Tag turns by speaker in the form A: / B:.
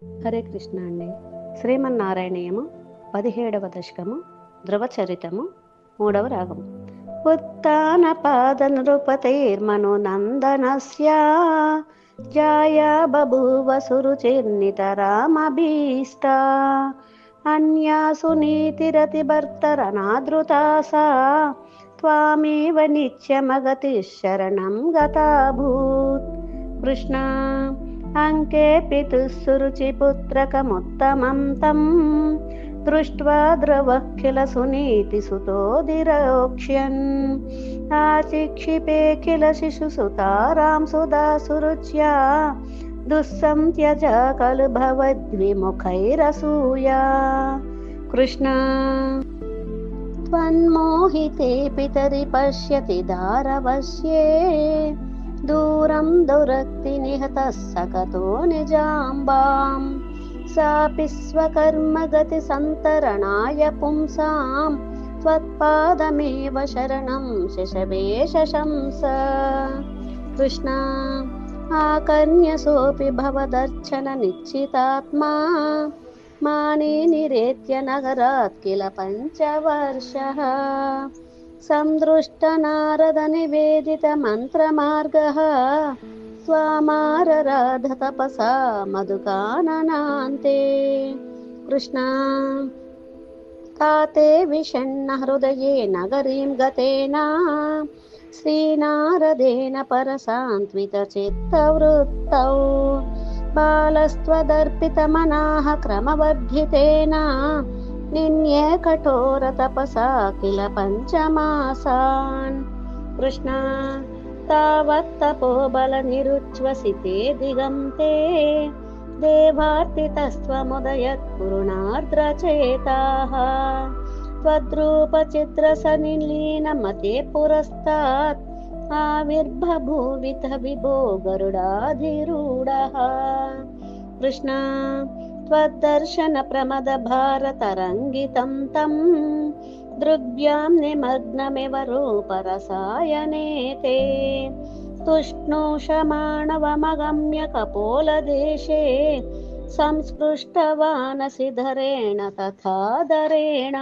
A: హరే కృష్ణ అండి. శ్రీమన్నారాయణీయము 17వ దశకము ధ్రువచరితము 3వ రాగము. ఉత్తానపాద నృపతైర్మనునందనస్య జాయా బభూవ సురుచిర్నితరామభీష్టా అన్యాసు నీతిరతిభర్తరనాదృతా సా త్వామేవ నిత్యమగతి శరణం గతాభూత్. కృష్ణ అంకే పితుస్సురుచిపుత్రకముత్తమం తం దృష్ట్వా ద్రవఃఖిల సునీతిసుతోదిరోక్ష్యన్ ఆచిక్షిపేఖిల శిశుసుతారాం సుధాసురుచ్యా దుస్సంత్యజ ఖలు భవద్విముఖైరసూయా. కృష్ణ త్వన్మోహితే పితరి పశ్యతి దారవశ్యే దూరం దురక్తి నిహతః సకతో నిజాంబాం సాపి స్వకర్మగతి సంతరణాయ పుంసాం త్వత్పాదమేవ శరణం శశవే శశంస. కృష్ణ ఆకర్ణ్యసోపి భవదర్శన నిశ్చితాత్మా మానే నిరేత్య నగరాత్ కిల పంచవర్షః సందృష్ట నారద నివేదిత మంత్రమార్గః స్వామారరాధ తపసా మధుకాననాంతే. కృష్ణ తాతే విషణ్ణ హృదయే నగరీం గతేన శ్రీనారదేన పరసాన్విత చిత్తవృత్తౌ బాలస్త్వదర్పితమనాః క్రమవర్ధితేన నిన్యే కఠోర తపసా కిల పంచమాసాన్. కృష్ణ తావత్ తపోబల నిరుచ్ఛ్వసితే దిగంతే దేవార్తితస్త్వముదయత్ పురుణార్ద్రచేతాః త్వద్రూప చిత్ర సనిలీనమతే పురస్తాత్ ఆవిర్బభూవిత విభో గరుడాధిరూఢః. కృష్ణ త్వద్దర్శన ప్రమద భారతరంగితం తం దృగ్భ్యాం నిమగ్నమివ రూపరసాయనేతే తుష్ణోషమాణవమగమ్య కపోలదేశే సంస్పృష్టవానసి ధరేణ తథా ధరేణ.